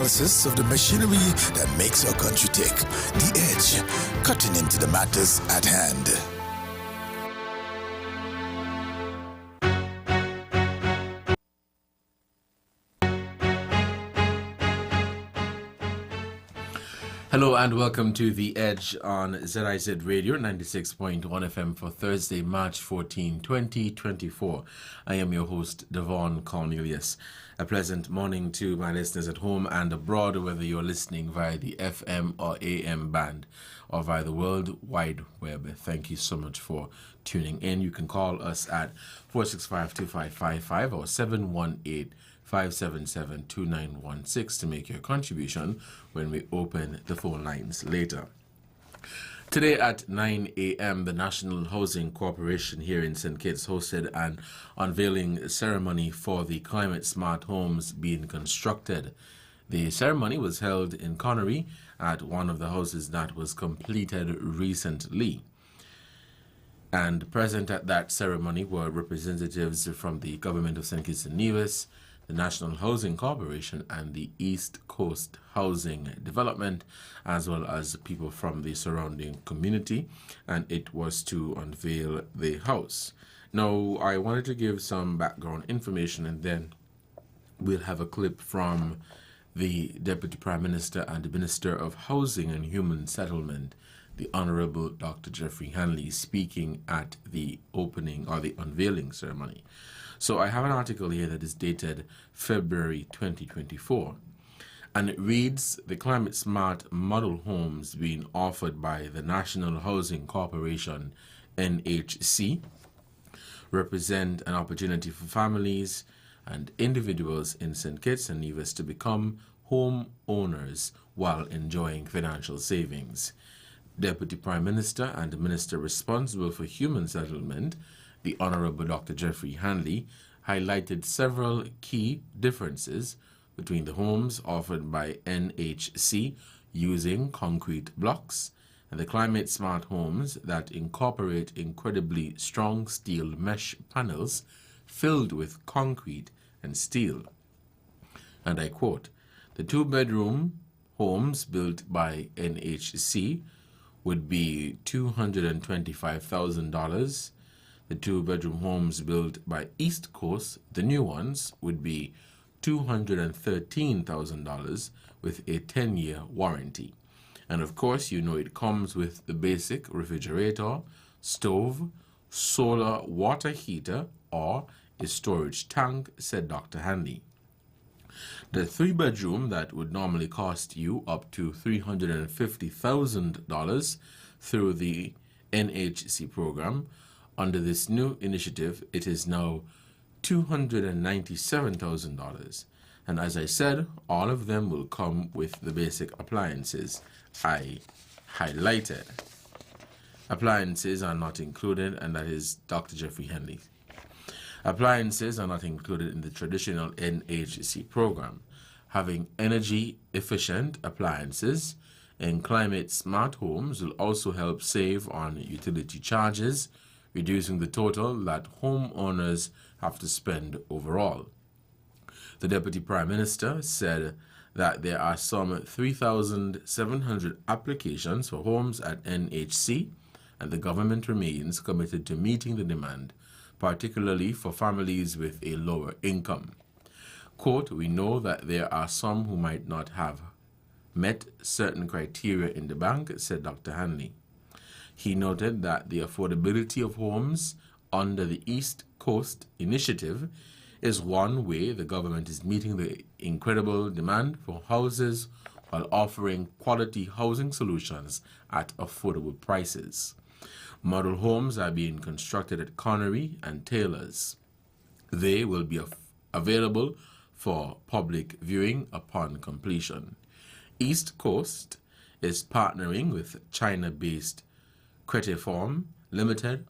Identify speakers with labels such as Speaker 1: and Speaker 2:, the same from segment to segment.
Speaker 1: Analysis of the machinery that makes our country tick. The Edge, cutting into the matters at hand.
Speaker 2: Hello and welcome to The Edge on ZIZ Radio 96.1 FM for Thursday, March 14, 2024. I am your host, Devonne Cornelius. A pleasant morning to my listeners at home and abroad, whether you're listening via the FM or AM band or via the World Wide Web. Thank you so much for tuning in. You can call us at 465-2555 or 718-577-2916 to make your contribution when we open the phone lines later. Today at 9 a.m., the National Housing Corporation here in St. Kitts hosted an unveiling ceremony for the climate-smart homes being constructed. The ceremony was held in Connery at one of the houses that was completed recently. And present at that ceremony were representatives from the government of St. Kitts and Nevis, the National Housing Corporation, and the East Coast Housing Development, as well as people from the surrounding community, and it was to unveil the house. Now, I wanted to give some background information, and then we'll have a clip from the Deputy Prime Minister and the Minister of Housing and Human Settlement, the Honorable Dr. Jeffrey Hanley, speaking at the opening or the unveiling ceremony. So I have an article here that is dated February 2024, and it reads, the climate smart model homes being offered by the National Housing Corporation, NHC, represent an opportunity for families and individuals in St. Kitts and Nevis to become home owners while enjoying financial savings. Deputy Prime Minister and the Minister responsible for Human Settlement, the Honorable Dr. Jeffrey Hanley, highlighted several key differences between the homes offered by NHC using concrete blocks and the climate-smart homes that incorporate incredibly strong steel mesh panels filled with concrete and steel. And I quote, the two-bedroom homes built by NHC would be $225,000. The two-bedroom homes built by East Coast, the new ones, would be $213,000 with a 10-year warranty. And of course, you know it comes with the basic refrigerator, stove, solar water heater, or a storage tank, said Dr. Hanley. The three-bedroom that would normally cost you up to $350,000 through the NHC program, under this new initiative, it is now $297,000. And as I said, all of them will come with the basic appliances I highlighted. Appliances are not included, and that is Dr. Jeffrey Henley. Appliances are not included in the traditional NHC program. Having energy-efficient appliances in climate-smart homes will also help save on utility charges, reducing the total that homeowners have to spend overall. The Deputy Prime Minister said that there are some 3,700 applications for homes at NHC, and the government remains committed to meeting the demand, particularly for families with a lower income. Quote, we know that there are some who might not have met certain criteria in the bank, said Dr. Hanley. He noted that the affordability of homes under the East Coast Initiative is one way the government is meeting the incredible demand for houses while offering quality housing solutions at affordable prices. Model homes are being constructed at Connery and Taylor's. They will be available for public viewing upon completion. East Coast is partnering with China-based Cretiform Limited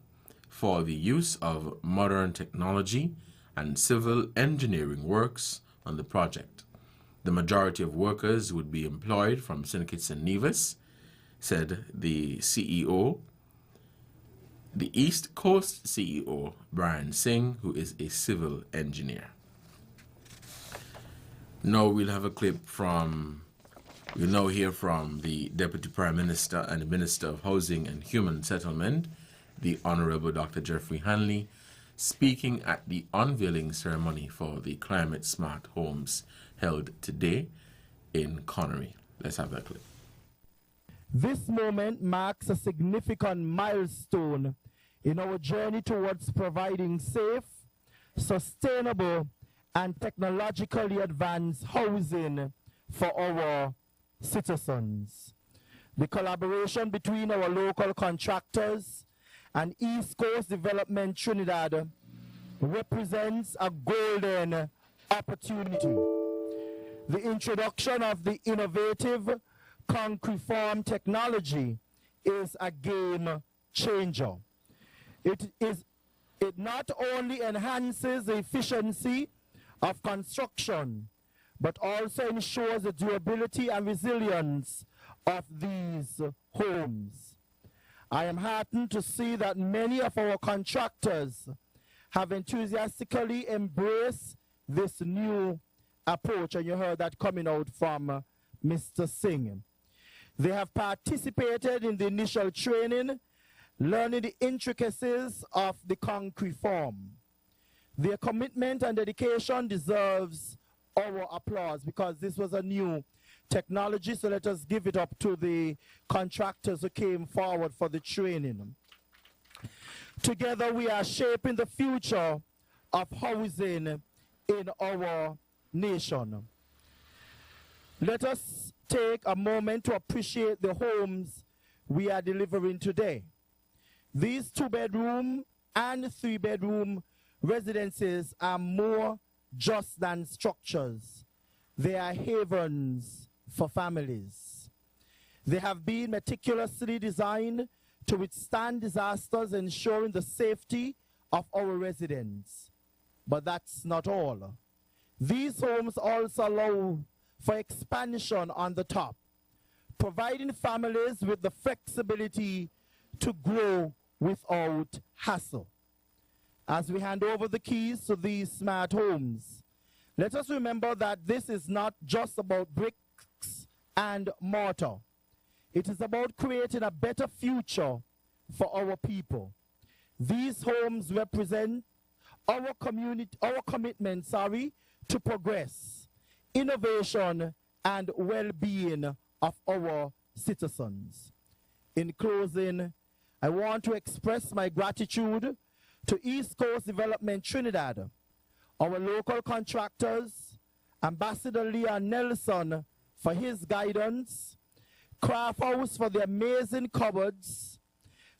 Speaker 2: for the use of modern technology and civil engineering works on the project. The majority of workers would be employed from St. Kitts and Nevis, said the CEO, the East Coast CEO, Brian Singh, who is a civil engineer. Now we'll have a clip from, we'll now hear from the Deputy Prime Minister and the Minister of Housing and Human Settlement, the Honorable Dr. Jeffrey Hanley, speaking at the unveiling ceremony for the Climate Smart Homes held today in Connery. Let's have that clip.
Speaker 3: This moment marks a significant milestone in our journey towards providing safe, sustainable, and technologically advanced housing for our citizens. The collaboration between our local contractors and East Coast Development Trinidad represents a golden opportunity. The introduction of the innovative concrete form technology is a game changer. It not only enhances the efficiency of construction, but also ensures the durability and resilience of these homes. I am heartened to see that many of our contractors have enthusiastically embraced this new approach, and you heard that coming out from Mr. Singh. They have participated in the initial training, learning the intricacies of the concrete form. Their commitment and dedication deserves our applause because this was a new technology, so let us give it up to the contractors who came forward for the training. Together we are shaping the future of housing in our nation. Let us take a moment to appreciate the homes we are delivering today. These 2-bedroom and 3-bedroom residences are more just than structures. They are havens for families. They have been meticulously designed to withstand disasters, ensuring the safety of our residents. But that's not all. These homes also allow for expansion on the top, providing families with the flexibility to grow without hassle. As we hand over the keys to these smart homes, let us remember that this is not just about bricks and mortar. It is about creating a better future for our people. These homes represent our commitment, to progress, innovation, and well-being of our citizens. In closing, I want to express my gratitude to East Coast Development Trinidad, our local contractors, Ambassador Leon Nelson for his guidance, Craft House for the amazing cupboards,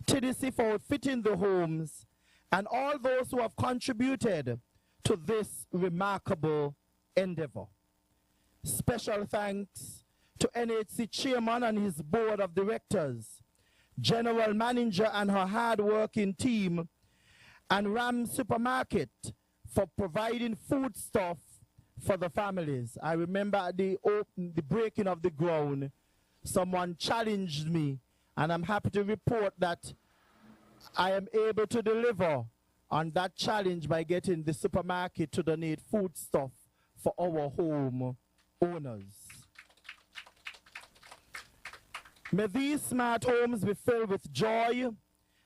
Speaker 3: TDC for outfitting the homes, and all those who have contributed to this remarkable endeavor. Special thanks to NHC Chairman and his Board of Directors, General Manager and her hard-working team, and Ram Supermarket for providing foodstuff for the families. I remember at the breaking of the ground, someone challenged me, and I'm happy to report that I am able to deliver on that challenge by getting the supermarket to donate foodstuff for our home owners. May these smart homes be filled with joy,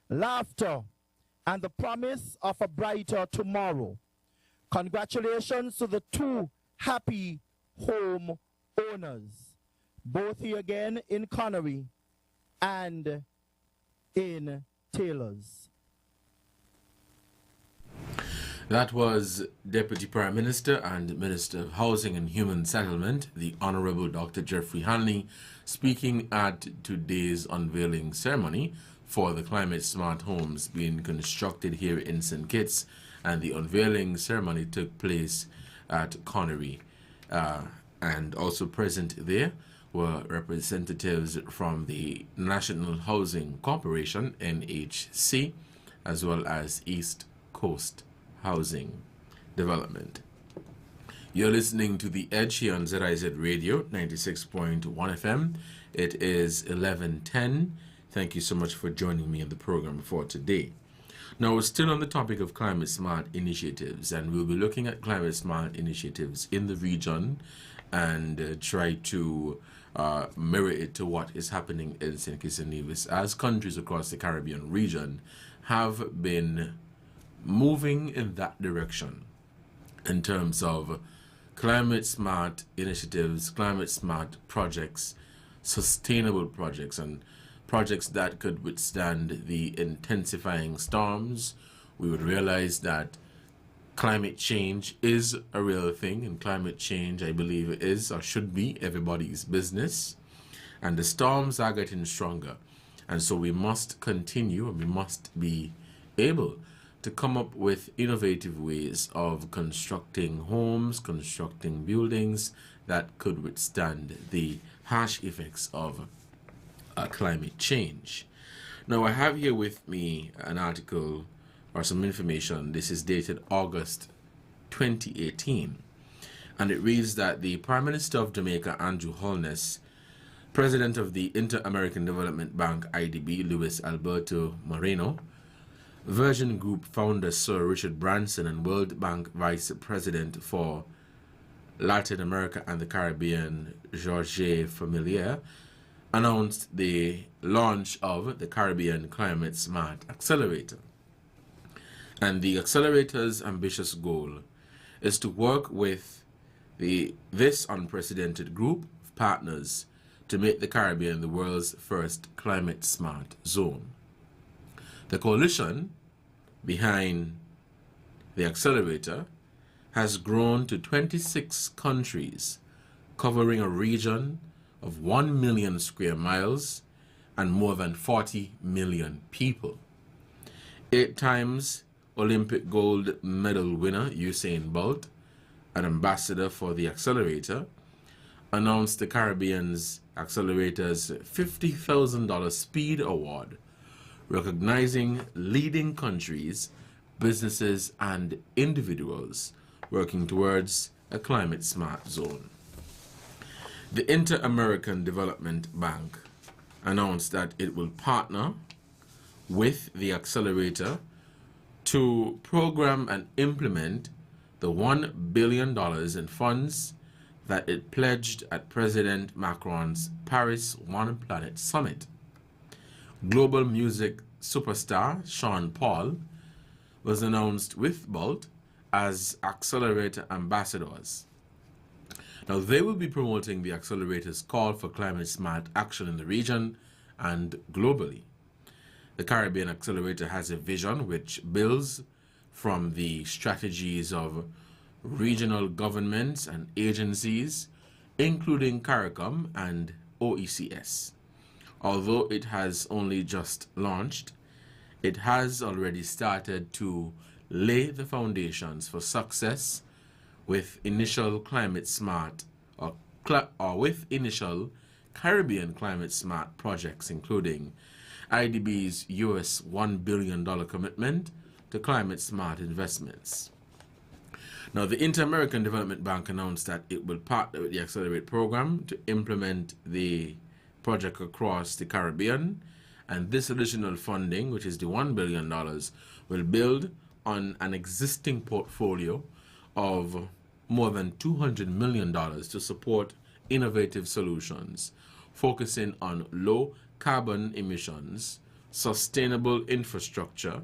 Speaker 3: laughter, and the promise of a brighter tomorrow. Congratulations to the 2 happy home owners, both here again in Connery and in Taylors.
Speaker 2: That was Deputy Prime Minister and Minister of Housing and Human Settlement, the Honorable Dr. Jeffrey Hanley, speaking at today's unveiling ceremony for the Climate Smart Homes being constructed here in St. Kitts, and the unveiling ceremony took place at Connery. And also present there were representatives from the National Housing Corporation, NHC, as well as East Coast Housing Development. You're listening to The Edge here on ZIZ Radio, 96.1 FM. It is 11:10. Thank you so much for joining me in the program for today. Now, we're still on the topic of climate smart initiatives, and we'll be looking at climate smart initiatives in the region and try to mirror it to what is happening in St. Kitts and Nevis, as countries across the Caribbean region have been moving in that direction in terms of climate smart initiatives, climate smart projects, sustainable projects, and projects that could withstand the intensifying storms. We would realize that climate change is a real thing, and climate change, I believe, is or should be everybody's business. And the storms are getting stronger. And so we must continue, and we must be able to come up with innovative ways of constructing homes, constructing buildings that could withstand the harsh effects of climate change. Now, I have here with me an article or some information. This is dated August 2018, and it reads that the Prime Minister of Jamaica, Andrew Holness, President of the Inter-American Development Bank, IDB, Luis Alberto Moreno, Virgin Group founder Sir Richard Branson, and World Bank Vice President for Latin America and the Caribbean, Jorge Familiar, announced the launch of the Caribbean Climate Smart Accelerator. And the accelerator's ambitious goal is to work with this unprecedented group of partners to make the Caribbean the world's first climate smart zone. The coalition behind the accelerator has grown to 26 countries, covering a region of 1 million square miles and more than 40 million people. 8 times Olympic gold medal winner Usain Bolt, an ambassador for the accelerator, announced the Caribbean's accelerator's $50,000 Speed Award, recognizing leading countries, businesses, and individuals working towards a climate smart zone. The Inter-American Development Bank announced that it will partner with the accelerator to program and implement the $1 billion in funds that it pledged at President Macron's Paris One Planet Summit. Global music superstar Sean Paul was announced with Bolt as accelerator ambassadors. Now, they will be promoting the accelerator's call for climate smart action in the region and globally. The Caribbean Accelerator has a vision which builds from the strategies of regional governments and agencies, including CARICOM and OECS. Although it has only just launched, it has already started to lay the foundations for success with initial climate smart or with initial Caribbean climate smart projects, including IDB's US $1 billion commitment to climate smart investments. Now, the Inter-American Development Bank announced that it will partner with the Accelerate program to implement the project across the Caribbean, and this additional funding, which is the $1 billion, will build on an existing portfolio of more than $200 million to support innovative solutions, focusing on low carbon emissions, sustainable infrastructure,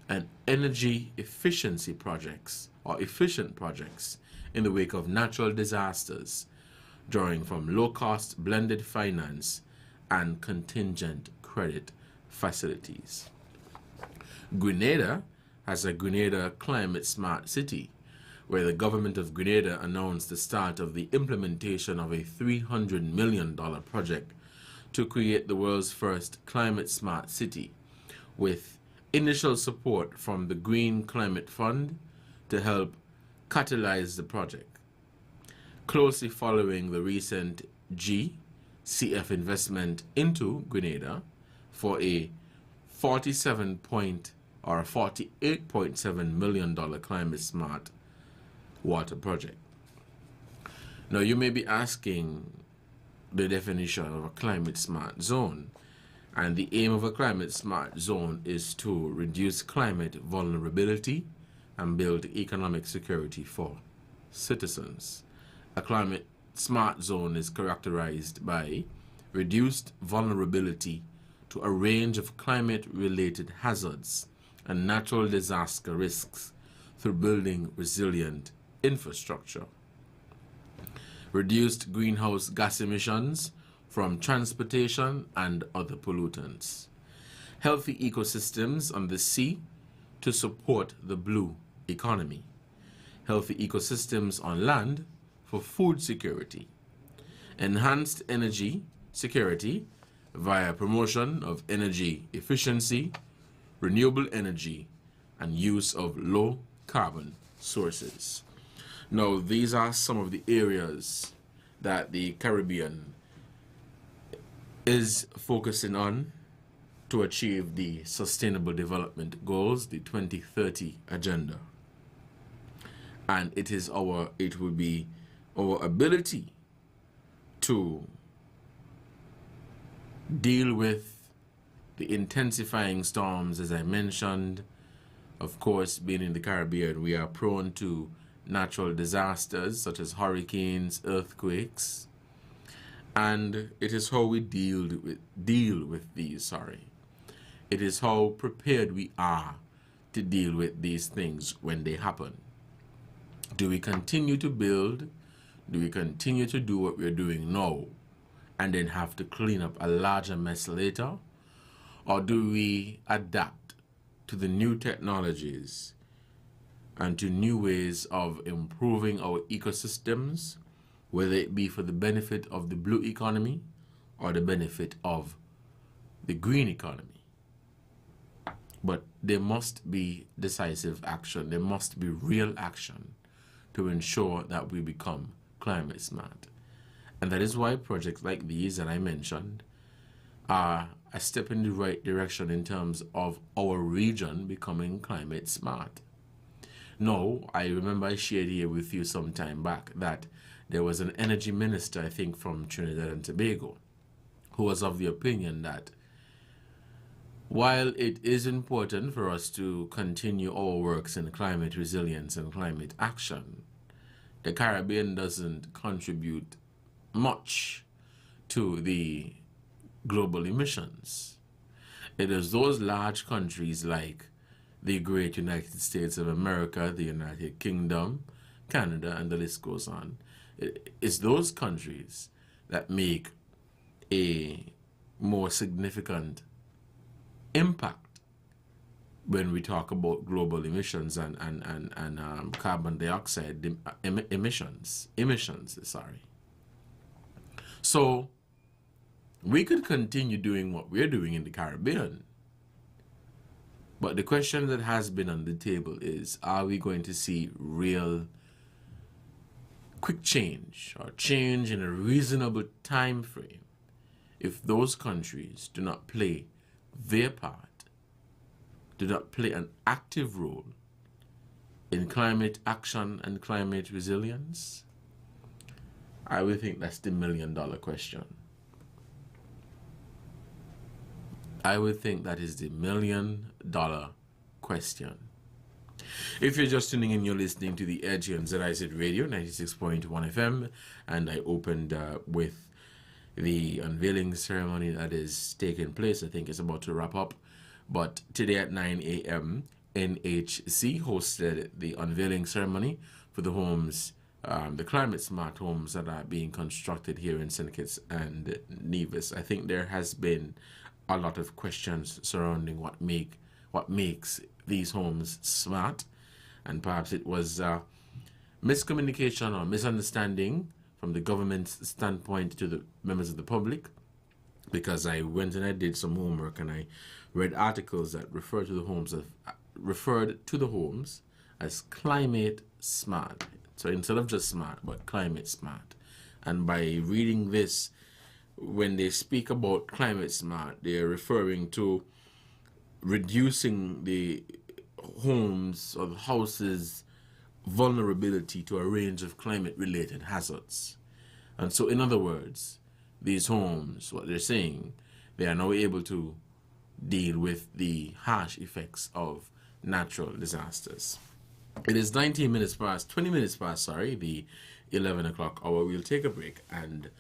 Speaker 2: and energy efficiency projects, or efficient projects, in the wake of natural disasters, drawing from low-cost blended finance and contingent credit facilities. Grenada has a Grenada Climate Smart City, where the government of Grenada announced the start of the implementation of a $300 million project to create the world's first climate smart city, with initial support from the Green Climate Fund to help catalyze the project. Closely following the recent GCF investment into Grenada for a $48.7 million climate smart water project. Now, you may be asking the definition of a climate smart zone, and the aim of a climate smart zone is to reduce climate vulnerability and build economic security for citizens. A climate smart zone is characterized by reduced vulnerability to a range of climate-related hazards and natural disaster risks through building resilient infrastructure. Reduced greenhouse gas emissions from transportation and other pollutants. Healthy ecosystems on the sea to support the blue economy. Healthy ecosystems on land for food security. Enhanced energy security via promotion of energy efficiency, renewable energy, and use of low carbon sources. Now, these are some of the areas that the Caribbean is focusing on to achieve the Sustainable Development Goals, the 2030 Agenda. And it will be our ability to deal with the intensifying storms, as I mentioned. Of course, being in the Caribbean, we are prone to natural disasters such as hurricanes, earthquakes, and it is how we deal with these. It is how prepared we are to deal with these things when they happen. Do we continue to build? Do we continue to do what we're doing now and then have to clean up a larger mess later? Or do we adapt to the new technologies and to new ways of improving our ecosystems, whether it be for the benefit of the blue economy or the benefit of the green economy? But there must be decisive action. There must be real action to ensure that we become climate smart. And that is why projects like these that I mentioned are a step in the right direction in terms of our region becoming climate smart. No, I remember I shared here with you some time back that there was an energy minister, I think from Trinidad and Tobago, who was of the opinion that while it is important for us to continue our works in climate resilience and climate action, the Caribbean doesn't contribute much to the global emissions. It is those large countries like the great United States of America, the United Kingdom, Canada, and the list goes on. It's those countries that make a more significant impact when we talk about global emissions and carbon dioxide emissions. So we could continue doing what we're doing in the Caribbean, but the question that has been on the table is, are we going to see real quick change or change in a reasonable time frame if those countries do not play their part, do not play an active role in climate action and climate resilience? I would think that's the $1 million question. I would think that is the $1 million question. If you're just tuning in, you're listening to The Edge on ZIZ Radio 96.1 FM, and I opened with the unveiling ceremony that is taking place. I think it's about to wrap up, but today at 9 a.m. NHC hosted the unveiling ceremony for the homes, the climate smart homes that are being constructed here in St. Kitts and Nevis. I think there has been a lot of questions surrounding what makes these homes smart, and perhaps it was miscommunication or misunderstanding from the government's standpoint to the members of the public, because I went and I did some homework and I read articles that referred to the homes as climate smart. So instead of just smart, but climate smart. And by reading this, when they speak about climate smart, they're referring to reducing the homes or the houses' vulnerability to a range of climate-related hazards. And so, in other words, these homes, what they're saying, they are now able to deal with the harsh effects of natural disasters. It is 20 minutes past, the 11 o'clock hour. We'll take a break, and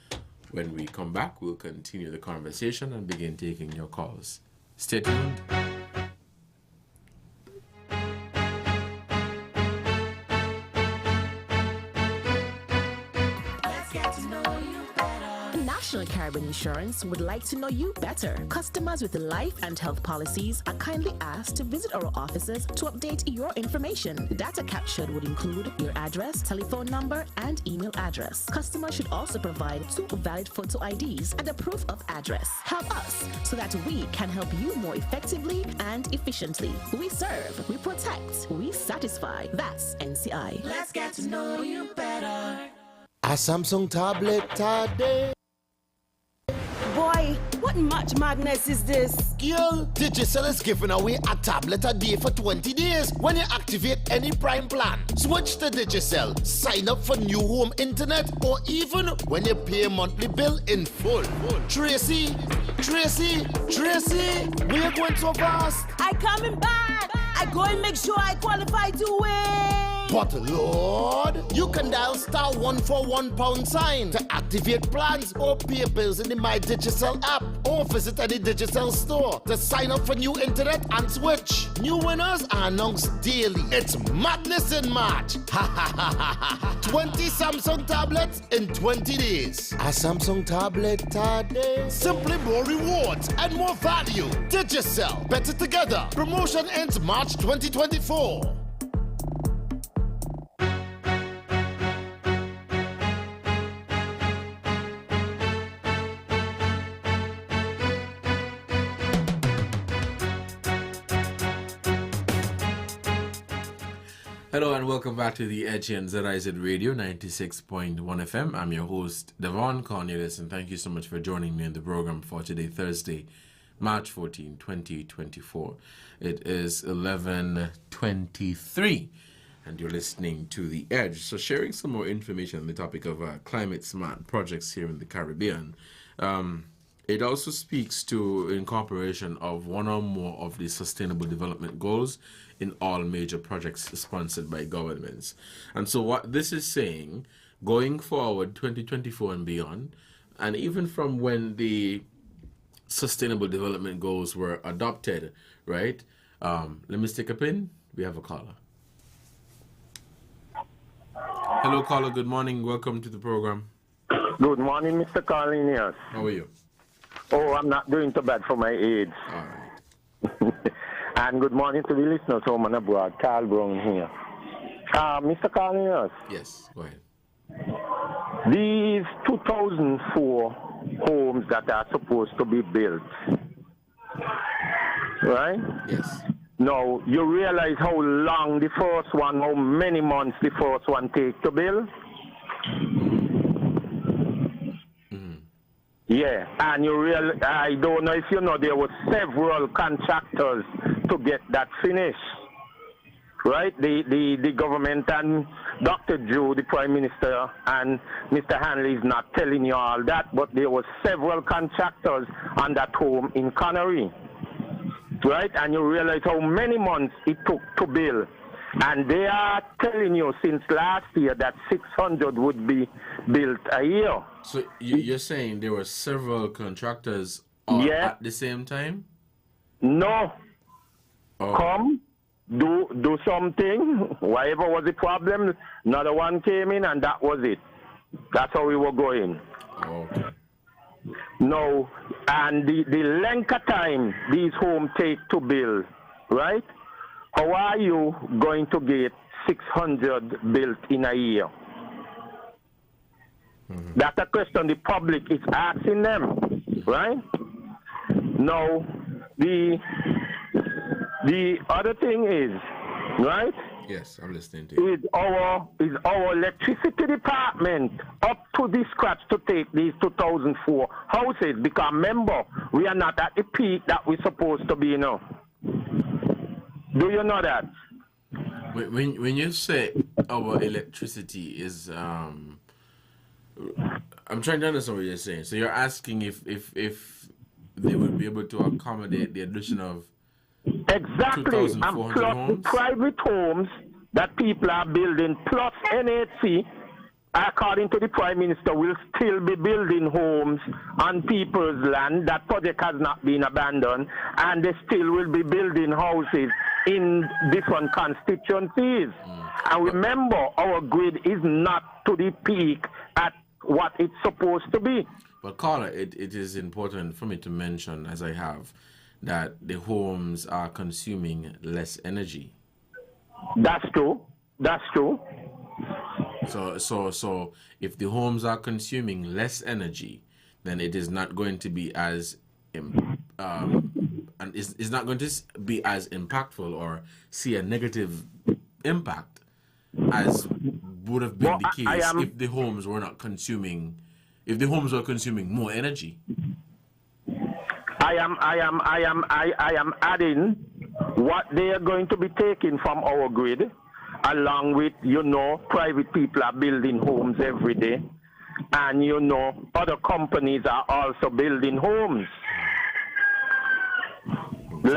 Speaker 2: when we come back, we'll continue the conversation and begin taking your calls. Stay tuned.
Speaker 4: National Caribbean Insurance would like to know you better. Customers with life and health policies are kindly asked to visit our offices to update your information. Data captured would include your address, telephone number, and email address. Customers should also provide 2 valid photo IDs and a proof of address. Help us so that we can help you more effectively and efficiently. We serve, we protect, we satisfy. That's NCI.
Speaker 5: Let's get to know you better.
Speaker 6: A Samsung tablet today.
Speaker 7: Boy, what much madness is this?
Speaker 6: Girl, Digicel is giving away a tablet a day for 20 days when you activate any Prime plan. Switch to Digicel, sign up for new home internet, or even when you pay a monthly bill in full. Tracy, where you going so fast?
Speaker 7: I coming back. I go and make sure I qualify to win.
Speaker 6: But Lord, you can dial *141 sign to activate plans or pay bills in the My Digicel app, or visit any Digicel store to sign up for new internet and switch. New winners are announced daily. It's madness in March. 20 Samsung tablets in 20 days. A Samsung tablet today. Simply more rewards and more value. Digicel, better together. Promotion ends March 2024.
Speaker 2: Hello and welcome back to the Edge and ZIZ Radio 96.1 FM. I'm your host, Devonne, Cornelius, and thank you so much for joining me in the program for today, Thursday, March 14, 2024. It is 11:23, and you're listening to The Edge. So sharing some more information on the topic of climate-smart projects here in the Caribbean. It also speaks to incorporation of one or more of the Sustainable Development Goals in all major projects sponsored by governments. And so what this is saying, going forward, 2024 and beyond, and even from when the Sustainable Development Goals were adopted, right? Let me stick a pin. We have a caller. Hello, caller. Good morning. Welcome to the program.
Speaker 8: Good morning, Mr. Cornelius.
Speaker 2: How are you?
Speaker 8: Oh, I'm not doing too bad for my age.
Speaker 2: All right.
Speaker 8: And good morning to the listeners home and abroad. Carl Brown here. Mr. Cornelius.
Speaker 2: Yes, go ahead.
Speaker 8: These 2004 homes that are supposed to be built, right?
Speaker 2: Yes.
Speaker 8: Now, you realize how long the first one, how many months the first one takes to build? Yeah, and I don't know if you know, there were several contractors to get that finished, right? The government and Dr. Joe, the Prime Minister, and Mr. Hanley is not telling you all that, but there were several contractors on that home in Connery, right? And you realize how many months it took to build. And they are telling you since last year that 600 would be built a year.
Speaker 2: So you're saying there were several contractors all at the same time?
Speaker 8: No.
Speaker 2: Oh.
Speaker 8: Come, do something. Whatever was the problem, another one came in and that was it. That's how we were going.
Speaker 2: Okay.
Speaker 8: No, and the length of time these homes take to build, right? How are you going to get 600 built in a year? Mm-hmm. That's a question the public is asking them, right? Now, the other thing is, right?
Speaker 2: Yes, I'm listening to you.
Speaker 8: Is our electricity department up to the scratch to take these 2004 houses? Because remember, we are not at the peak that we're supposed to be now. Do you know that?
Speaker 2: When you say our electricity is, I'm trying to understand what you're saying. So you're asking if they would be able to accommodate the addition of
Speaker 8: exactly
Speaker 2: 2,400
Speaker 8: plus
Speaker 2: homes?
Speaker 8: the private homes that people are building plus NHC, according to the Prime Minister, will still be building homes on people's land. That project has not been abandoned, and they still will be building houses in different constituencies. And remember, our grid is not to the peak at what it's supposed to be.
Speaker 2: But caller, it is important for me to mention, as I have, that the homes are consuming less energy.
Speaker 8: That's true. That's true.
Speaker 2: So if the homes are consuming less energy, then it is not going to be as and it's not going to be as impactful or see a negative impact as would have been the case if the homes were not consuming, if the homes were consuming more energy.
Speaker 8: I am adding what they are going to be taking from our grid, along with, private people are building homes every day, and other companies are also building homes. So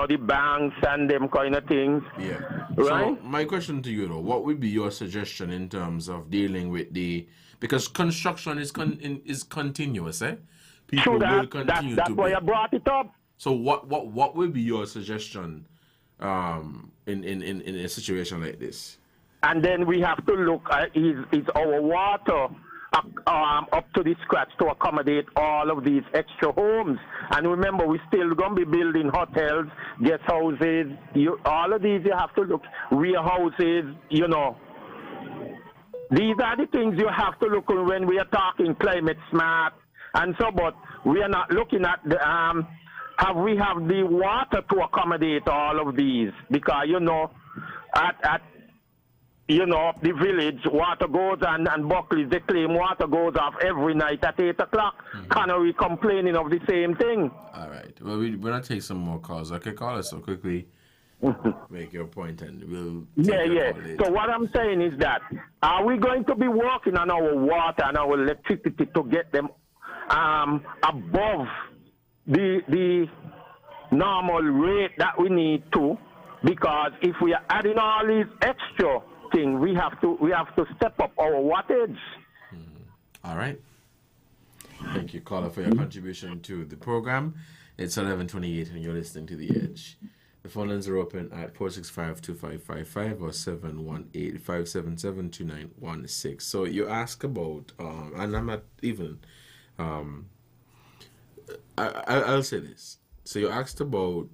Speaker 8: the banks and them kind of things.
Speaker 2: Yeah.
Speaker 8: Right?
Speaker 2: So my question to you, what would be your suggestion in terms of dealing with because construction is continuous, eh? People will continue
Speaker 8: that's why I brought it up.
Speaker 2: So what would be your suggestion in a situation like this?
Speaker 8: And then we have to look at is our water up to the scratch to accommodate all of these extra homes. And remember, we're still going to be building hotels, guest houses, all of these you have to look, warehouses, These are the things you have to look at when we are talking climate smart and so, but we are not looking at the, we have the water to accommodate all of these, because, at the village, water goes, and Buckley, they claim water goes off every night at 8 o'clock. Canary complaining of the same thing.
Speaker 2: All right. Well, we're going to take some more calls. Okay, call us so quickly. Make your point, and we'll
Speaker 8: So what I'm saying is that, are we going to be working on our water and our electricity to get them above the normal rate that we need to? Because if we are adding all these extra things, we have to step up our wattage.
Speaker 2: All right. Thank you, caller, for your contribution to the program. It's 11:28, and you're listening to The Edge. The phone lines are open at 465-2555 or 718-577-2916. So you ask about, and I'm not even, I'll say this. So you asked about,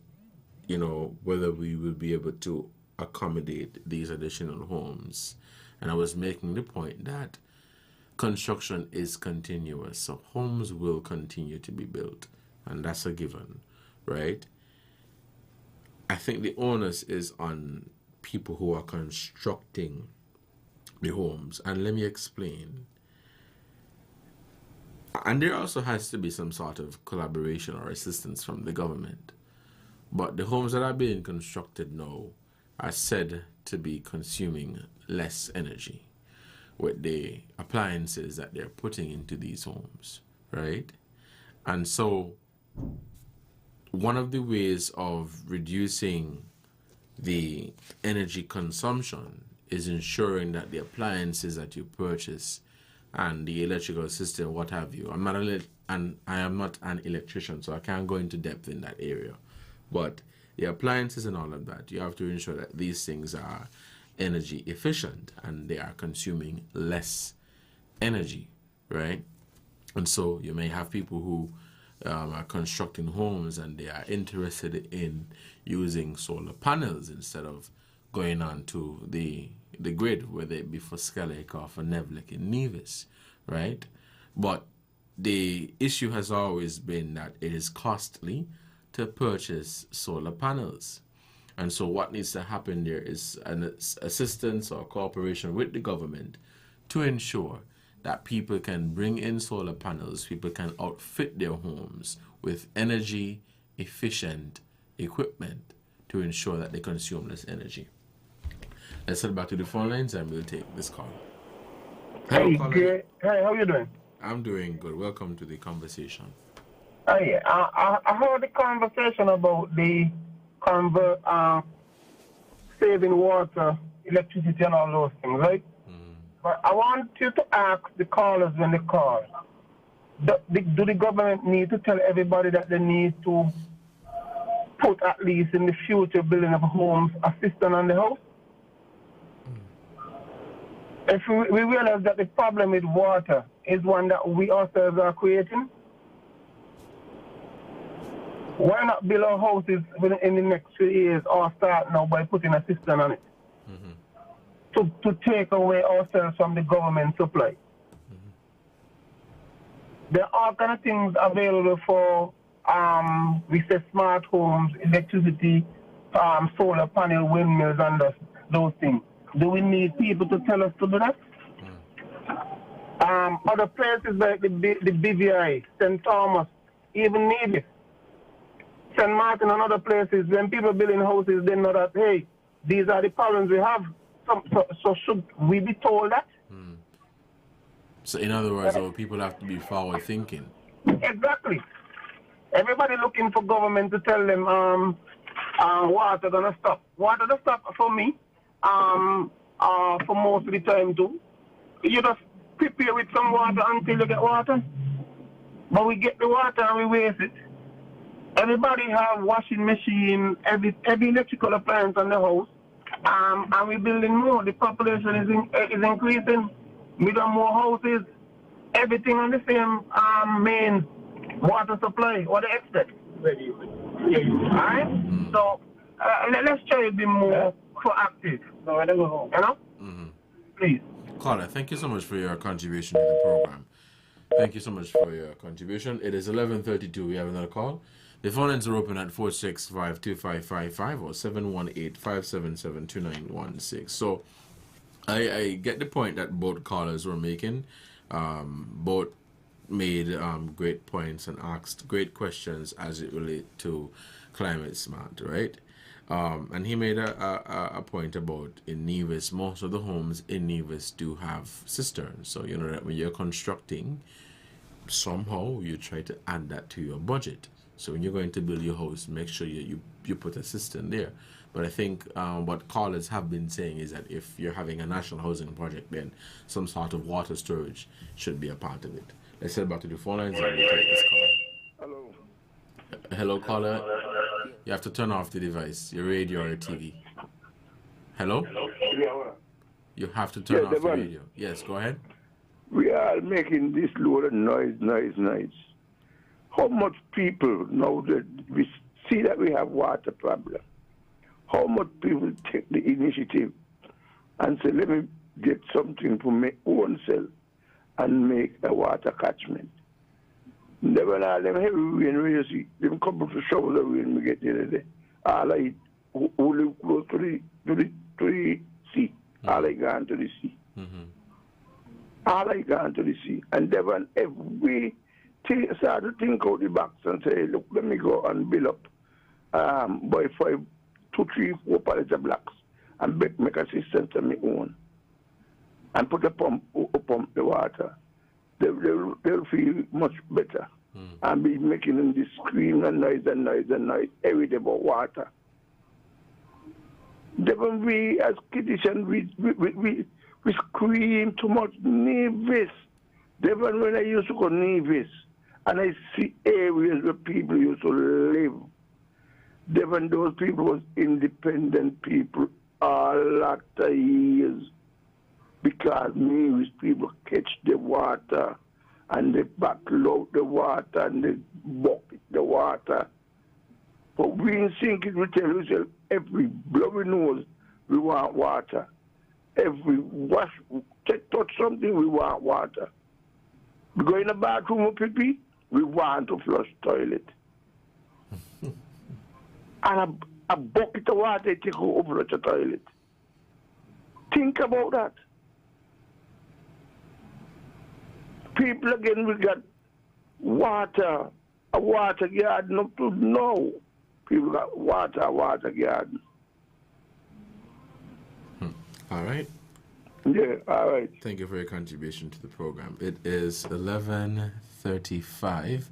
Speaker 2: whether we would be able to accommodate these additional homes. And I was making the point that construction is continuous. So homes will continue to be built. And that's a given, right? I think the onus is on people who are constructing the homes. And let me explain. And there also has to be some sort of collaboration or assistance from the government. But the homes that are being constructed now are said to be consuming less energy with the appliances that they're putting into these homes, right? And so one of the ways of reducing the energy consumption is ensuring that the appliances that you purchase and the electrical system, what have you. I am not an electrician, so I can't go into depth in that area. But the appliances and all of that, you have to ensure that these things are energy efficient and they are consuming less energy, right? And so you may have people who are constructing homes and they are interested in using solar panels instead of going on to the grid, whether it be for Skellig or for Nevlik in Nevis, right? But the issue has always been that it is costly to purchase solar panels. And so what needs to happen there is an assistance or cooperation with the government to ensure that people can bring in solar panels, people can outfit their homes with energy efficient equipment to ensure that they consume less energy. Let's head back to the phone lines and we'll take this call.
Speaker 9: Hey, good. Hey, how you doing?
Speaker 2: I'm doing good. Welcome to the conversation.
Speaker 9: Oh yeah, I heard the conversation about the saving water, electricity, and all those things, right? But I want you to ask the callers when they call. Do the government need to tell everybody that they need to put at least in the future building of homes a cistern on the house? If we realize that the problem with water is one that we ourselves are creating, why not build our houses in the next few years or start now by putting a cistern on it? To take away ourselves from the government supply. There are all kind of things available for, we say smart homes, electricity, solar panel, windmills, and those things. Do we need people to tell us to do that? Other places like the BVI, St. Thomas, even Nevis, St. Martin and other places, when people building houses, they know that, hey, these are the problems we have. So should we be told that?
Speaker 2: So in other words, our people have to be forward thinking.
Speaker 9: Exactly. Everybody looking for government to tell them water gonna stop. Water does stop for me. For most of the time too. You just prepare with some water until you get water. But we get the water and we waste it. Everybody have washing machine, every electrical appliance on the house. And we're building more. The population is increasing. We got more houses. Everything on the same main water supply. What do you expect? Alright? So let's try to be more proactive. So I don't go home. You know? Please.
Speaker 2: Caller, thank you so much for your contribution to the program. Thank you so much for your contribution. It is 11:32. We have another call. The phone lines are open at 465-2555 or 718-577-2916. So I get the point that both callers were making. Both made great points and asked great questions as it relates to climate smart, right? And he made a point about in Nevis, most of the homes in Nevis do have cisterns. So you know that when you're constructing, somehow you try to add that to your budget. So when you're going to build your house, make sure you put a cistern there. But I think what callers have been saying is that if you're having a national housing project, then some sort of water storage should be a part of it. Let's head back to the phone lines and we'll take this call.
Speaker 10: Hello.
Speaker 2: Hello, caller. You have to turn off the device, your radio or your TV. Hello? You have to turn off the radio. Yes, go ahead.
Speaker 10: We are making this load of noise. How much people know that we see that we have water problem? How much people take the initiative and say, let me get something for my own self and make a water catchment? Never know them heavy rain we see, them couple of showers of rain we get the other day. All I who live close to the sea, all I gone to the sea. All I gone to the sea. And Devonne, if we start to think out the box and say, look, let me go and build up by 5, 2, 3, 4 pallets of blocks and make a system to my own and put a pump the water. They'll feel much better and be making them this scream and noise every day about water. Devonne, we as Kittitian, we scream too much. Nevis. Devonne, when I used to go Nevis, and I see areas where people used to live. Devonne, those people was independent people a lot of years. Because Nevis people catch the water and they backload the water and they bucket the water. But we in St. Kitts, we tell ourselves every blowy nose we want water. Every wash, touch something, we want water. We go in the bathroom with pee, we want to flush toilet. And a bucket of water take over flush the toilet. Think about that. People again, we got water, a water garden up to now. People got water, a water garden.
Speaker 2: All right.
Speaker 10: Yeah, all right.
Speaker 2: Thank you for your contribution to the program. It is 11:35.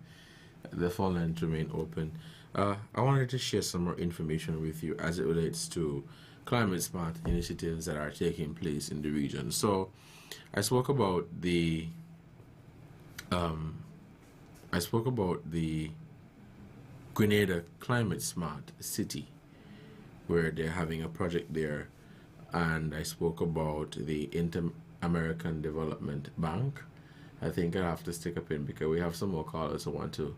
Speaker 2: The phone lines remain open. I wanted to share some more information with you as it relates to climate smart initiatives that are taking place in the region. So I spoke about the Grenada Climate Smart City, where they're having a project there, and I spoke about the Inter-American Development Bank. I think I have to stick a pin because we have some more callers who want to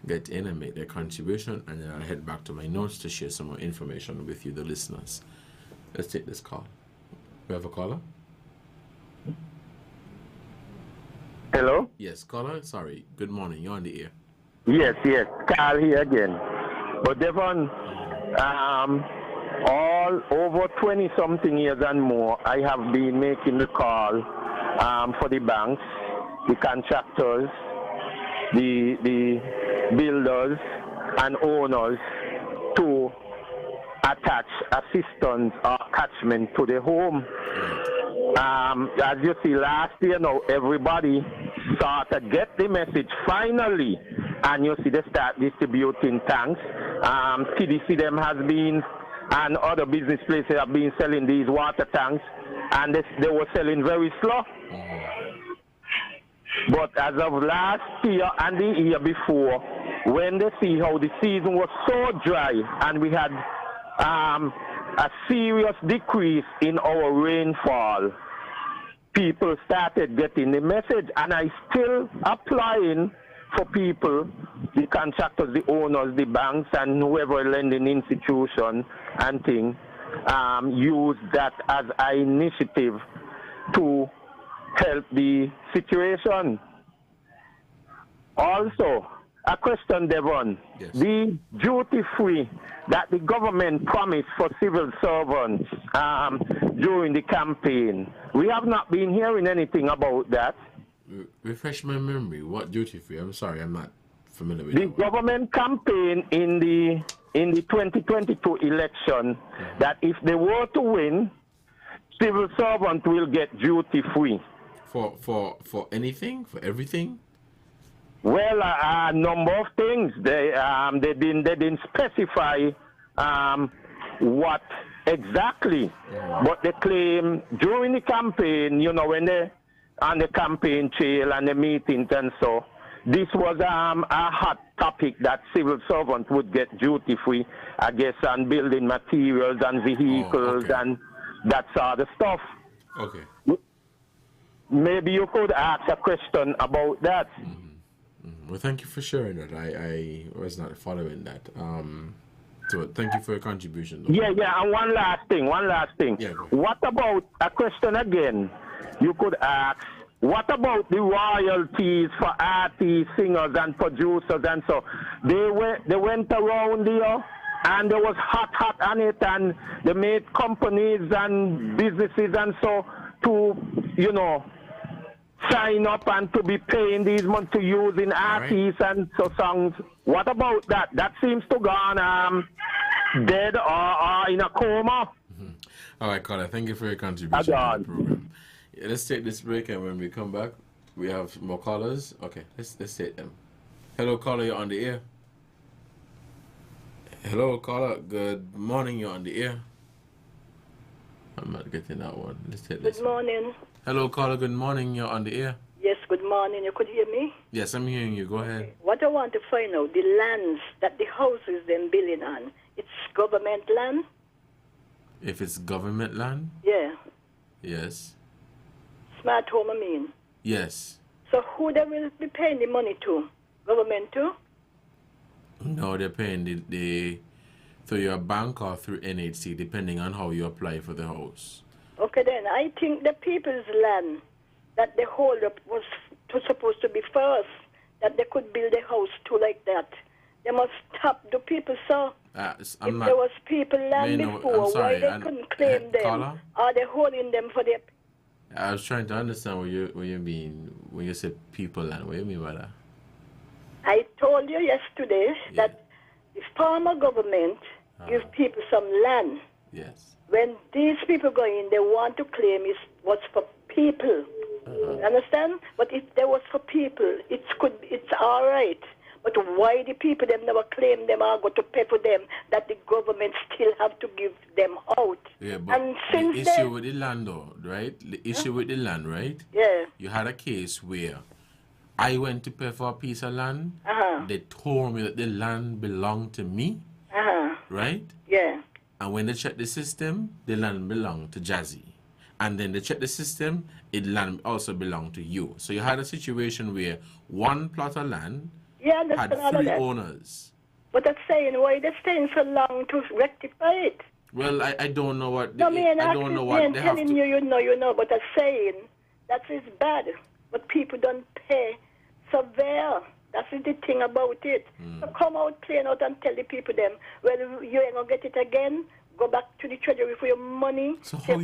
Speaker 2: get in and make their contribution, and then I'll head back to my notes to share some more information with you, the listeners. Let's take this call. We have a caller?
Speaker 8: Hello?
Speaker 2: Yes, caller. Sorry. Good morning. You're on the air.
Speaker 8: Yes. Carl here again. But Devonne, all over 20-something years and more, I have been making the call for the banks, the contractors, the builders and owners to attach assistance or attachment to the home. As you see, last year now, everybody started to get the message finally, and you see they start distributing tanks. TDC them has been, and other business places have been selling these water tanks, and they were selling very slow. But as of last year and the year before, when they see how the season was so dry and we had a serious decrease in our rainfall, people started getting the message, and I still applying for people, the contractors, the owners, the banks, and whoever lending institution and thing, use that as an initiative to help the situation. Also, a question, Devonne.
Speaker 2: Yes.
Speaker 8: The duty-free that the government promised for civil servants during the campaign, we have not been hearing anything about that.
Speaker 2: Refresh my memory. What duty-free? I'm sorry, I'm not familiar with
Speaker 8: the
Speaker 2: that
Speaker 8: government campaign in the 2022 election, that if they were to win, civil servants will get duty-free.
Speaker 2: For anything? For everything?
Speaker 8: Well, a number of things. They didn't specify what exactly, but they claim during the campaign, you know, when they on the campaign trail and the meetings and so, this was a hot topic that civil servants would get duty free, I guess, on building materials and vehicles and that sort of stuff.
Speaker 2: Okay.
Speaker 8: Maybe you could ask a question about that.
Speaker 2: Well, thank you for sharing that. I was not following that. So thank you for your contribution.
Speaker 8: Yeah, and one last thing.
Speaker 2: Yeah,
Speaker 8: what about a question again? You could ask, what about the royalties for artists, singers, and producers and so? They went around here, and there was hot on it, and they made companies and businesses and so to, you know, sign up and to be paying these money to use in artists and so songs. What about that? That seems to gone dead or in a coma.
Speaker 2: All right, caller, thank you for your contribution to the program. Yeah, let's take this break, and when we come back, we have more callers. Okay, let's take them. Hello, caller, you're on the air. Hello, caller. Good morning, you're on the air. I'm not getting that one. Let's take this.
Speaker 11: Good morning.
Speaker 2: Hello, caller. Good morning. You're on the air.
Speaker 11: Yes, good morning. You could hear me?
Speaker 2: Yes, I'm hearing you. Go ahead.
Speaker 11: What I want to find out, the lands that the houses them building on, it's government land?
Speaker 2: If it's government land?
Speaker 11: Yeah.
Speaker 2: Yes.
Speaker 11: Smart home, I mean.
Speaker 2: Yes.
Speaker 11: So who they will be paying the money to? Government too?
Speaker 2: No, they're paying the through your bank or through NHC, depending on how you apply for the house.
Speaker 11: Okay, then. I think the people's land that they hold up was supposed to be first, that they could build a house too like that. They must stop the people, so if there was people land before, why they couldn't claim them?
Speaker 2: Caller?
Speaker 11: Are they holding them for their...
Speaker 2: I was trying to understand what you mean when you say people land. What do you mean by that?
Speaker 11: I told you yesterday that the former government give people some land.
Speaker 2: Yes.
Speaker 11: When these people go in, they want to claim it was for people. You understand? But if there was for people, it's all right. But why the people them never claim them are going to pay for them, that the government still have to give them out?
Speaker 2: Yeah, but
Speaker 11: and since
Speaker 2: the issue with the land, though, right? The issue with the land, right?
Speaker 11: Yeah.
Speaker 2: You had a case where I went to pay for a piece of land. They told me that the land belonged to me, right?
Speaker 11: Yeah.
Speaker 2: And when they checked the system, the land belonged to Jazzy. And then they checked the system, it land also belonged to you. So you had a situation where one plot of land had 3 owners.
Speaker 11: But that's saying, why they staying so long to rectify it?
Speaker 2: Well, I don't know what.
Speaker 11: No, me and
Speaker 2: I don't know what they have
Speaker 11: telling
Speaker 2: to.
Speaker 11: you know. But I'm saying that is bad. But people don't pay surveyor. That's the thing about it. So come out, plain out, and tell the people them, well, you ain't gonna get it again. Go back to the treasury for your money.
Speaker 2: So how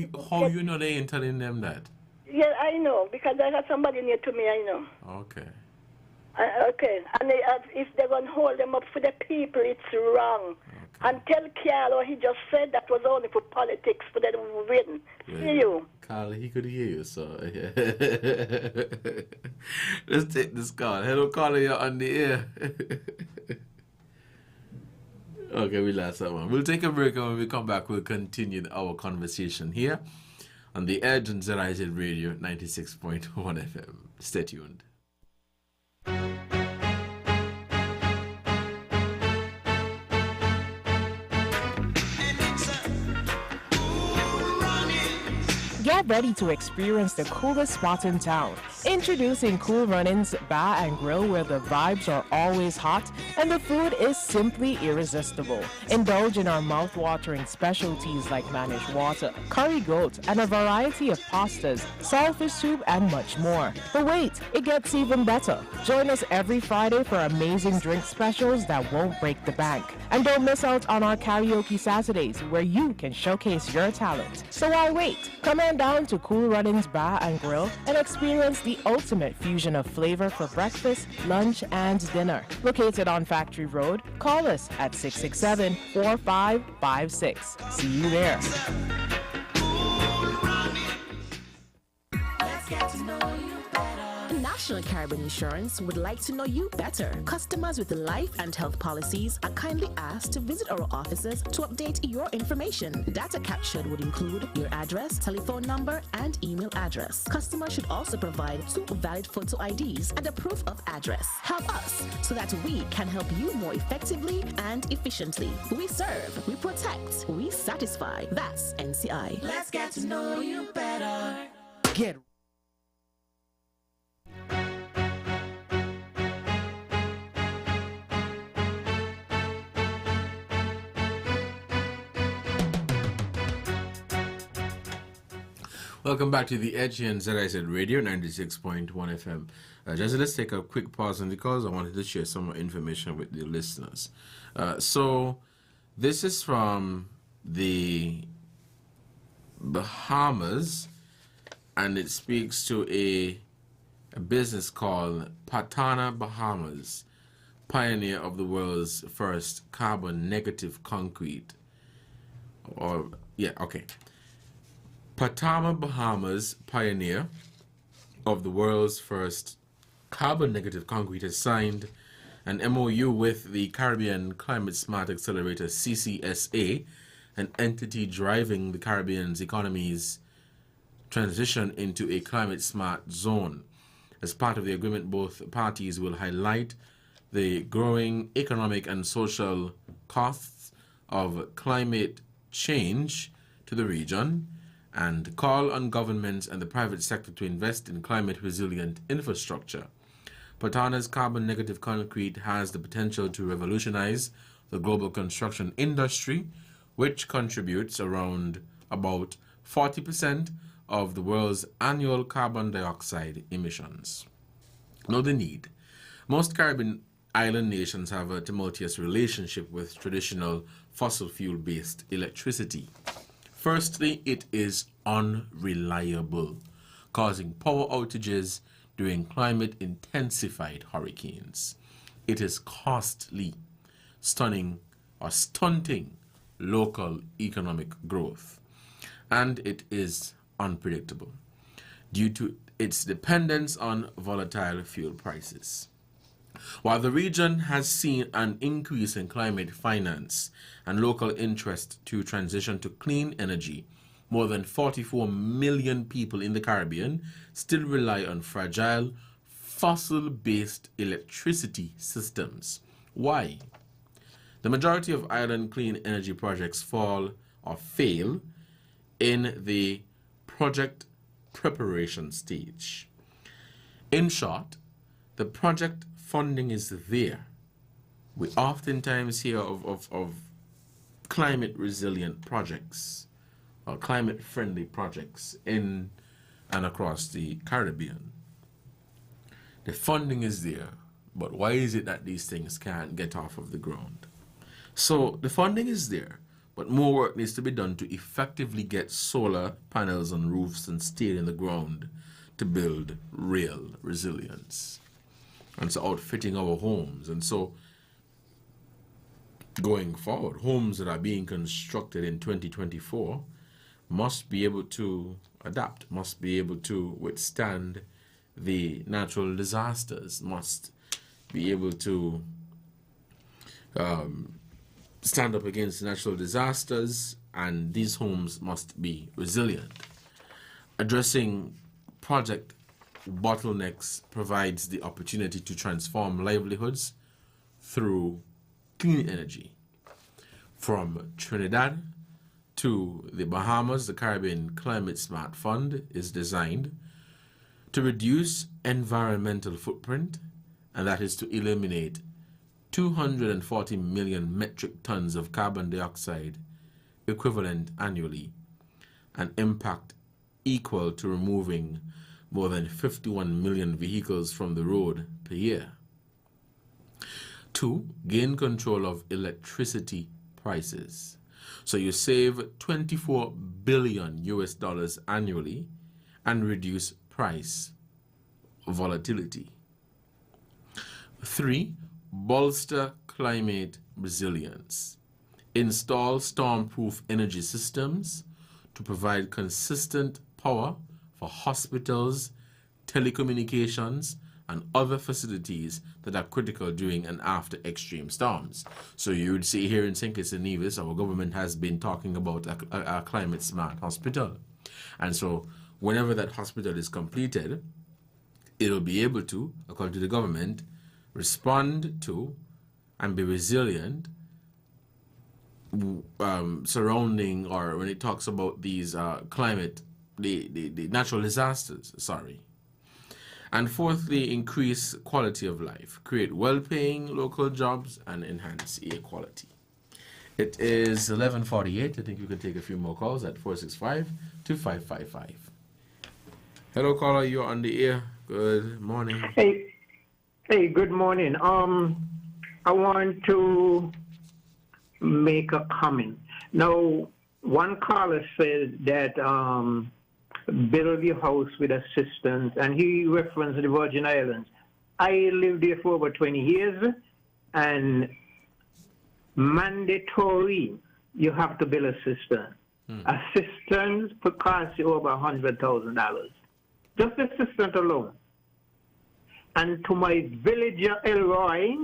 Speaker 2: you know they ain't telling them that?
Speaker 11: Yeah, I know, because I got somebody near to me, I know.
Speaker 2: Okay.
Speaker 11: Okay, and if they're going to hold them up for the people, it's wrong. Okay. And tell Carlo, he just said that was only for politics, for them to win.
Speaker 2: Yeah.
Speaker 11: See you.
Speaker 2: Carl, he could hear you, so let's take this call. Hello, Carl, you're on the air. Okay, we lost that one. We'll take a break, and when we come back, we'll continue our conversation here on The Edge on ZIZ Radio 96.1 FM. Stay tuned.
Speaker 12: Get ready to experience the coolest spot in town. Introducing Cool Runnings Bar and Grill, where the vibes are always hot and the food is simply irresistible. Indulge in our mouth-watering specialties like managed water, curry goat, and a variety of pastas, saltfish soup, and much more. But wait, it gets even better. Join us every Friday for amazing drink specials that won't break the bank. And don't miss out on our karaoke Saturdays, where you can showcase your talent. So why wait? Come on down to Cool Runnings Bar and Grill and experience the ultimate fusion of flavor for breakfast, lunch, and dinner. Located on Factory Road, call us at 667-4556. See you there.
Speaker 5: Let's get to know you better.
Speaker 4: National Caribbean Insurance would like to know you better. Customers with life and health policies are kindly asked to visit our offices to update your information. Data captured would include your address, telephone number, and email address. Customers should also provide 2 valid photo IDs and a proof of address. Help us so that we can help you more effectively and efficiently. We serve, we protect, we satisfy. That's NCI.
Speaker 5: Let's get to know you better.
Speaker 12: Get
Speaker 2: Welcome back to The Edge here on ZIZ Radio 96.1 FM. Just let's take a quick pause on the calls. I wanted to share some more information with the listeners. So this is from the Bahamas, and it speaks to a business called Patana Bahamas, pioneer of the world's first carbon negative concrete. Patana Bahamas, pioneer of the world's first carbon-negative concrete, has signed an MOU with the Caribbean Climate Smart Accelerator, CCSA, an entity driving the Caribbean's economy's transition into a climate-smart zone. As part of the agreement, both parties will highlight the growing economic and social costs of climate change to the region, and call on governments and the private sector to invest in climate-resilient infrastructure. Patana's carbon-negative concrete has the potential to revolutionize the global construction industry, which contributes about 40% of the world's annual carbon dioxide emissions. Know the need. Most Caribbean island nations have a tumultuous relationship with traditional fossil fuel-based electricity. Firstly, it is unreliable, causing power outages during climate-intensified hurricanes. It is costly, stunting local economic growth. And it is unpredictable due to its dependence on volatile fuel prices. While the region has seen an increase in climate finance and local interest to transition to clean energy, more than 44 million people in the Caribbean still rely on fragile, fossil-based electricity systems. Why? The majority of island clean energy projects fall or fail in the project preparation stage. In short, the project funding is there. We oftentimes hear of climate resilient projects or climate friendly projects in and across the Caribbean. The funding is there, but why is it that these things can't get off of the ground? So the funding is there, but more work needs to be done to effectively get solar panels on roofs and steel in the ground to build real resilience. And so outfitting our homes. And so going forward, homes that are being constructed in 2024 must be able to adapt, must be able to withstand the natural disasters, must be able to stand up against natural disasters, and these homes must be resilient. Addressing project bottlenecks provides the opportunity to transform livelihoods through clean energy. From Trinidad to the Bahamas, the Caribbean Climate Smart Fund is designed to reduce environmental footprint, and that is to eliminate 240 million metric tons of carbon dioxide equivalent annually, an impact equal to removing more than 51 million vehicles from the road per year. 2, gain control of electricity prices. So you save $24 billion annually and reduce price volatility. 3, bolster climate resilience. Install storm-proof energy systems to provide consistent power for hospitals, telecommunications, and other facilities that are critical during and after extreme storms. So you would see here in St. Kitts and Nevis, our government has been talking about a climate smart hospital. And so whenever that hospital is completed, it'll be able to, according to the government, respond to and be resilient surrounding, or when it talks about these climate, the natural disasters, And fourthly, increase quality of life, create well-paying local jobs, and enhance equality. It is 11:48. I think you can take a few more calls at 465-2555. Hello, caller. You're on the air. Good morning.
Speaker 13: Hey, good morning. I want to make a comment. Now, one caller said that build your house with assistance, and he referenced the Virgin Islands. I lived there for over 20 years, and mandatory, you have to build a cistern. Assistance could cost you over $100,000. Just the cistern alone. And to my villager, Elroy,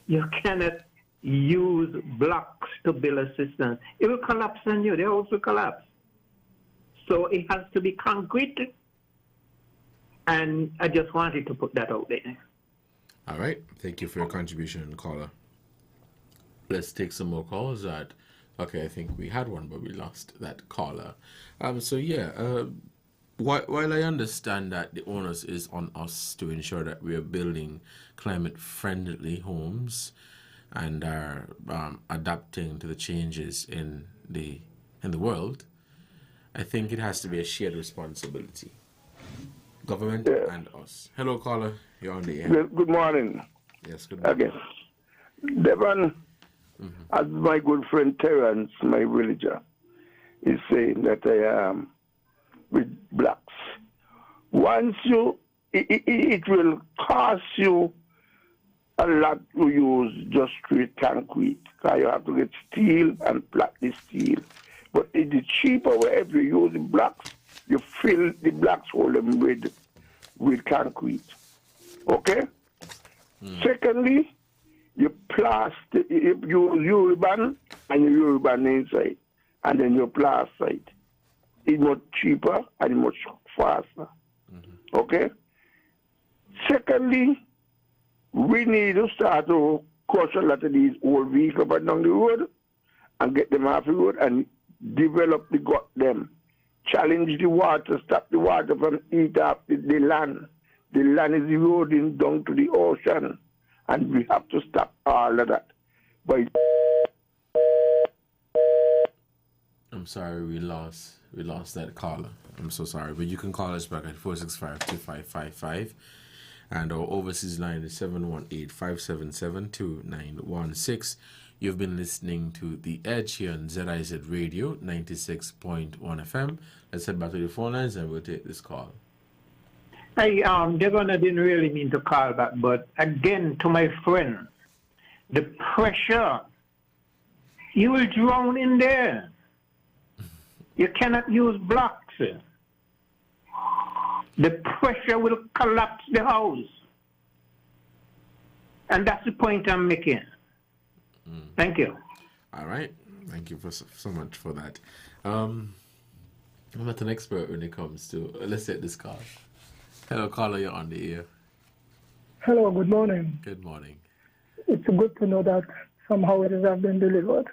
Speaker 13: you cannot use blocks to build a cistern. It will collapse on you. The house will collapse. So it has to be concrete. And I just wanted to put that out there.
Speaker 2: All right. Thank you for your contribution, caller. Let's take some more calls. Okay, I think we had one, but we lost that caller. While I understand that the onus is on us to ensure that we are building climate-friendly homes and are adapting to the changes in the world, I think it has to be a shared responsibility. Government and us. Hello, caller. You're on the air.
Speaker 10: Good morning.
Speaker 2: Yes, good morning.
Speaker 10: Okay. Devonne, as my good friend Terence, my villager, is saying that I am with blocks. Once it will cost you a lot to use just straight concrete, because you have to get steel and plot the steel. But it is cheaper wherever you use the blocks, you fill the blocks, hold them with concrete. Okay? Secondly, you plaster, you use urban and you urban inside, and then you plaster it. It's much cheaper and much faster. Okay? Secondly, we need to start to crush a lot of these old vehicles down the road and get them off the road and develop them. Challenge the water, stop the water from eating up the land. The land is eroding down to the ocean, and we have to stop all of that. But
Speaker 2: I'm sorry, we lost that caller. I'm so sorry, but you can call us back at 465-2555, and our overseas line is 718-577-2916. You've been listening to The Edge here on ZIZ Radio 96.1 FM. Let's head back to the phone lines and we'll take this call.
Speaker 13: Hey, Devonne, I didn't really mean to call back, but again, to my friend, the pressure, you will drown in there. You cannot use blocks. The pressure will collapse the house. And that's the point I'm making. Thank you.
Speaker 2: All right. Thank you so much for that. I'm not an expert when it comes to... let's take this call. Hello, caller, you're on the air.
Speaker 14: Hello, good morning.
Speaker 2: Good morning.
Speaker 14: It's good to know that somehow it has been delivered.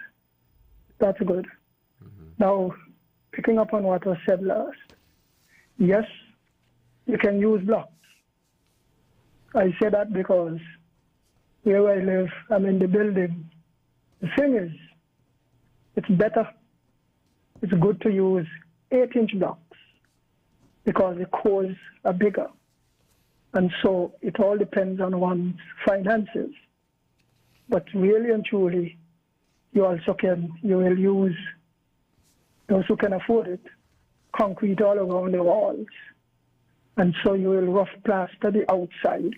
Speaker 14: That's good. Now, picking up on what was said last, yes, you can use blocks. I say that because where I live, I'm in the building. The thing is, it's better, it's good to use 8-inch blocks because the cores are bigger. And so it all depends on one's finances. But really and truly, you will use, those who can afford it, concrete all around the walls. And so you will rough plaster the outside.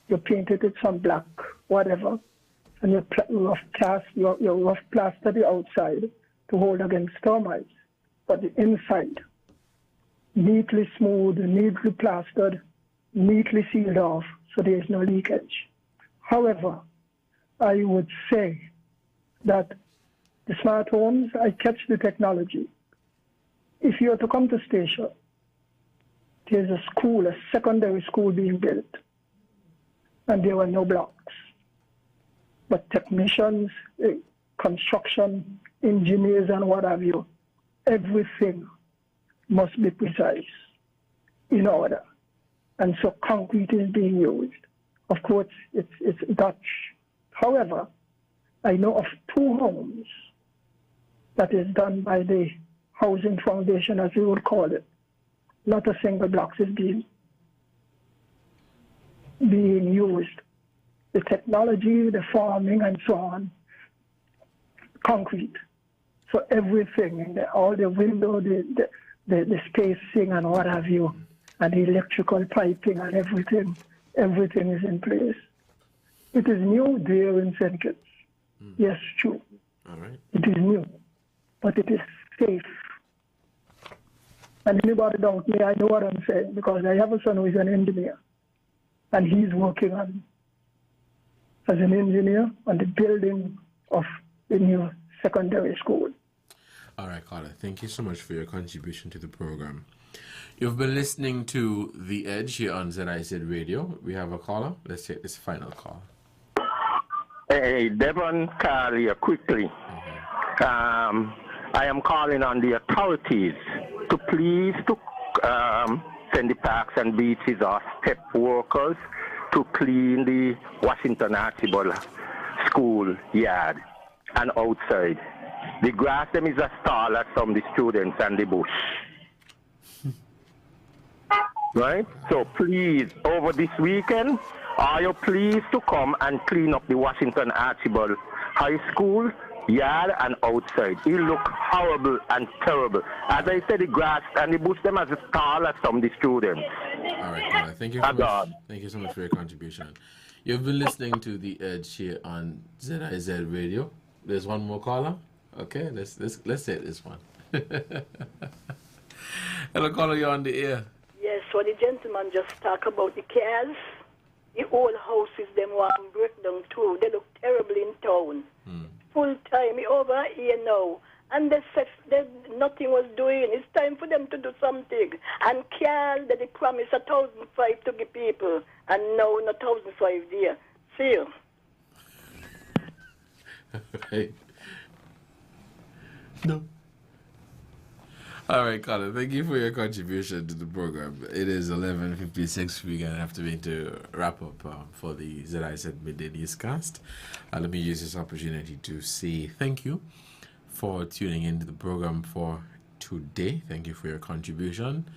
Speaker 14: You paint it with some black, whatever, and you rough plaster the outside to hold against termites. But the inside, neatly smooth, neatly plastered, neatly sealed off, so there is no leakage. However, I would say that the smart homes, I catch the technology. If you are to come to Station, there's a school, a secondary school being built, and there were no blocks. But technicians, construction, engineers, and what have you, everything must be precise in order. And so concrete is being used. Of course, it's Dutch. However, I know of 2 homes that is done by the Housing Foundation, as we would call it. Not a single block is being used. The technology, the farming, and so on, concrete. So everything, all the window, the spacing and what have you, and the electrical piping and everything is in place. It is new there in St. Kitts. Yes, true.
Speaker 2: All right.
Speaker 14: It is new, but it is safe. And anybody doubt me, I know what I'm saying, because I have a son who is an engineer, and he's working as an engineer on the building of the new secondary school.
Speaker 2: All right, caller. Thank you so much for your contribution to the program. You've been listening to The Edge here on ZIZ Radio. We have a caller. Let's take this final call.
Speaker 8: Hey, Devonne, call here quickly. I am calling on the authorities to please send the parks and beaches or step workers to clean the Washington Archibald school yard and outside. The grass them is as tall as some of the students and the bush. Right? So please, over this weekend, are you pleased to come and clean up the Washington Archibald High School yard and outside? It look horrible and terrible. As I said, the grass and the bush them as tall as some of the students.
Speaker 2: All right, caller. Thank you so much. Thank you so much for your contribution. You've been listening to The Edge here on ZIZ Radio. There's one more caller. Okay, let's take this one. Hello, caller, you're on the air.
Speaker 11: Yes, so the gentleman just talked about the cars. The old houses, them want break down too. They look terrible in town. Full time, over here now. And they said nothing was doing. It's time for them to do something. And Carl, they promised 1,500 to give people. And now not 1,500 there. See you.
Speaker 2: Right. No. All right, Colin, thank you for your contribution to the program. It is 11:56. We're going to have to wrap up for the ZIZ Midday Newscast. Let me use this opportunity to say thank you for tuning into the program for today. Thank you for your contribution.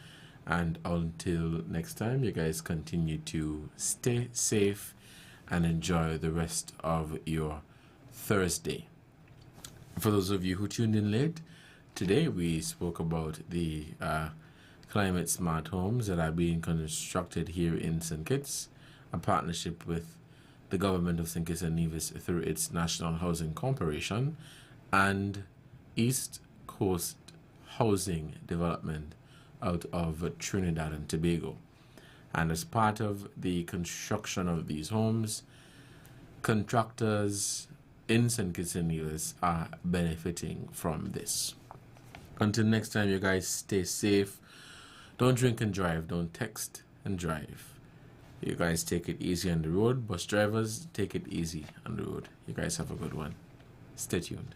Speaker 2: And until next time, you guys continue to stay safe and enjoy the rest of your Thursday. For those of you who tuned in late, today we spoke about the climate smart homes that are being constructed here in St. Kitts, a partnership with the government of St. Kitts and Nevis through its National Housing Corporation and East Coast Housing Development out of Trinidad and Tobago. And as part of the construction of these homes, contractors in St. Kitts and Nevis are benefiting from this. Until next time, you guys stay safe. Don't drink and drive. Don't text and drive. You guys take it easy on the road. Bus drivers, take it easy on the road. You guys have a good one. Stay tuned.